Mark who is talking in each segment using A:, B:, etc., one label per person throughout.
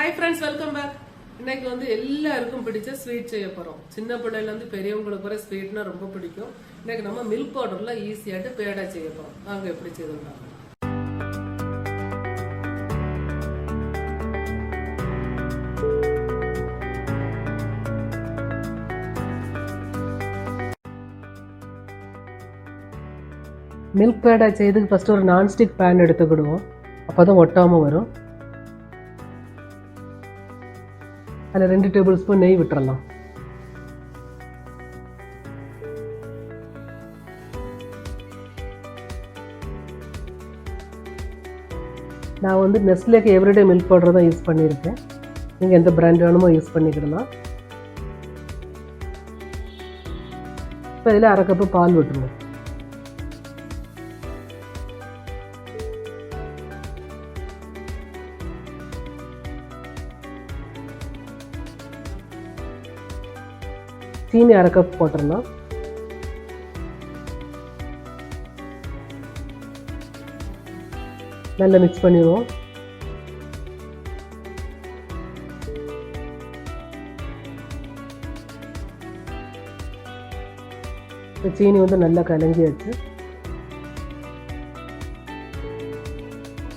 A: Hi friends, welcome back. இன்னைக்கு எல்லாருக்கும் பிடிச்ச ஸ்வீட் செய்ய போறோம். சின்ன பிள்ளைலேருந்து பெரியவங்களுக்கு வர ஸ்வீட்னா ரொம்ப பிடிக்கும். இன்னைக்கு நம்ம மில்க் பவுடர்ல ஈஸியாட்டு பேடா செய்ய போறோம். வாங்க எப்படி செய்யணும். மில்க் பேடா செய்யறதுக்கு ஃபர்ஸ்ட் ஒரு நான்ஸ்டிக் பேன் எடுத்துக்கிடுவோம். அப்போதான் ஒட்டாமல் வரும். அதில் 2 டேபிள் ஸ்பூன் நெய் விட்டுறலாம். நான் நெஸ்லேக்கு எவ்ரிடே மில்க் பவுடர் தான் யூஸ் பண்ணியிருக்கேன். நீங்கள் எந்த பிராண்ட் வேணுமோ யூஸ் பண்ணிக்கிடலாம். இப்போ இதில் 1/2 கப்பு பால் விட்டுருவோம். சீனி 1/2 கப் போட்டுடலாம். நல்லா மிக்ஸ் பண்ணிடுவோம். இப்போ சீனி நல்லா கலங்கியாச்சு.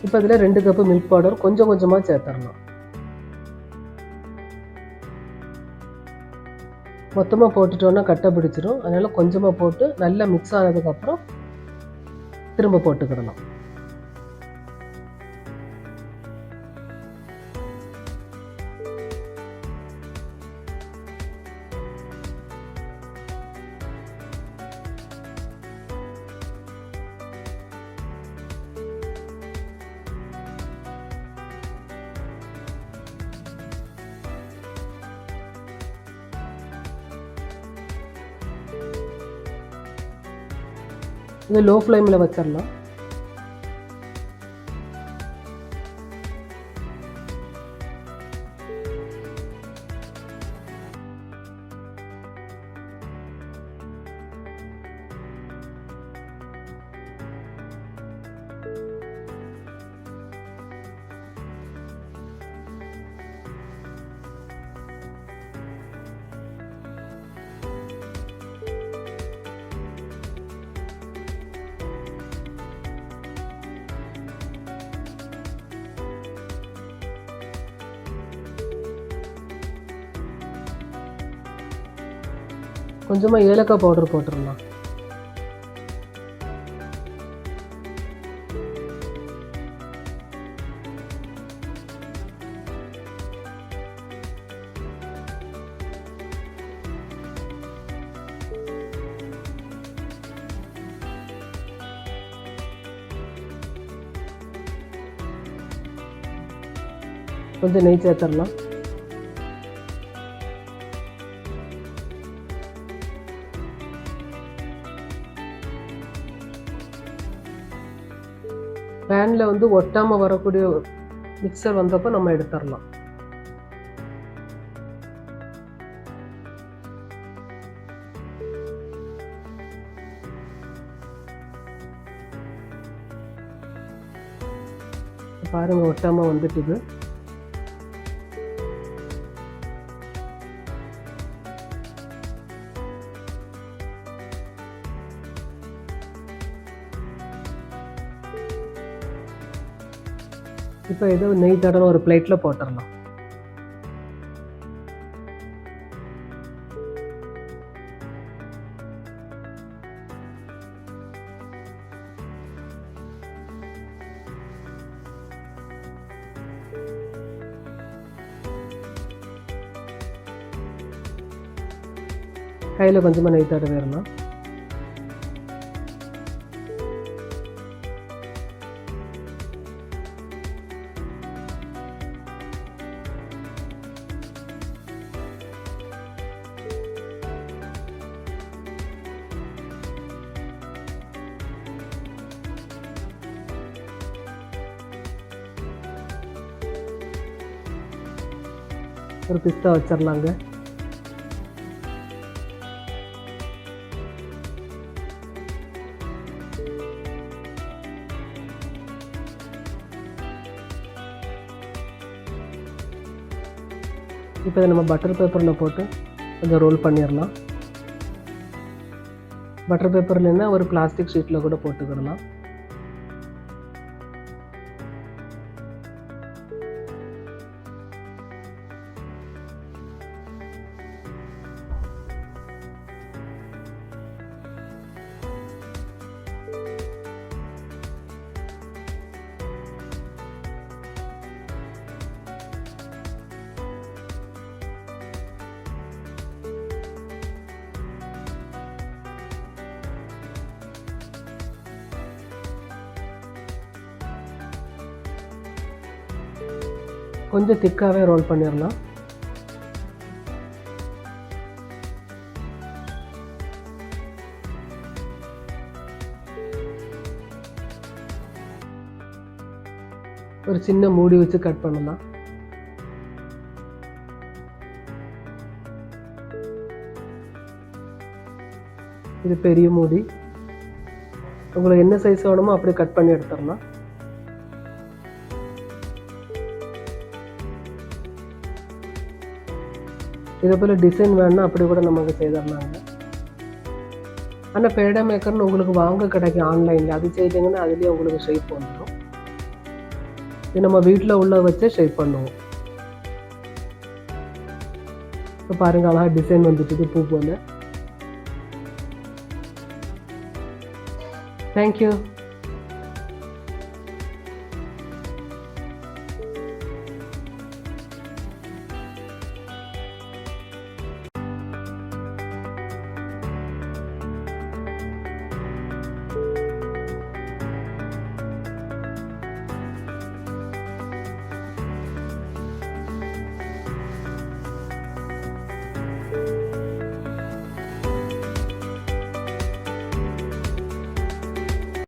A: இப்போ அதில் 2 கப்பு மில்க் பவுடர் கொஞ்சம் கொஞ்சமாக சேர்த்துடலாம். மொத்தமாக போட்டுட்டோன்னா கட்டை பிடிச்சிடும். அதனால் கொஞ்சமாக போட்டு நல்லா மிக்ஸ் ஆனதுக்கப்புறம் திரும்ப போட்டுக்கிடலாம். இது லோ ஃப்ளேமில் வச்சிடலாம். கொஞ்சமாக ஏலக்காய் பவுடர் போட்டுடலாம். கொஞ்சம் நெய் சேர்த்துடலாம். பேனில் ஒட்டாமல் வரக்கூடிய மிக்சர் வந்தப்போ நம்ம எடுத்துடலாம். பாருங்கள், ஒட்டாமல் வந்துட்டுது. இப்போ ஏதோ நெய் தடவை ஒரு பிளேட்டில் போட்டுடலாம். கையில் கொஞ்சமாக நெய் தடவிடலாம். ஒரு பிஸ்தா வச்சிடலாங்க. இப்போ இதை நம்ம பட்டர் பேப்பரில் போட்டு கொஞ்சம் ரோல் பண்ணிடலாம். பட்டர் பேப்பர் இல்லைன்னா ஒரு பிளாஸ்டிக் ஷீட்டில் கூட போட்டுக்கிடலாம். கொஞ்சம் திக்காகவே ரோல் பண்ணிடலாம். ஒரு சின்ன மூடி வச்சு கட் பண்ணலாம். இது பெரிய மூடி. உங்களுக்கு என்ன சைஸ் வேணுமோ அப்படி கட் பண்ணி எடுத்துடலாம். இதே போல் டிசைன் வேணுன்னா அப்படி கூட நமக்கு செய்திடலாங்க. ஆனால் பேடா மேக்கர்னு உங்களுக்கு வாங்க கிடைக்கும் ஆன்லைனில். அது செய்தீங்கன்னா அதுலேயே உங்களுக்கு ஷேப் வந்துடும். இது நம்ம வீட்டில் உள்ள வச்சே ஷேப் பண்ணுவோம். இப்போ பாருங்கள், அழகாக டிசைன் வந்துட்டு பூ போல். தேங்க்யூ.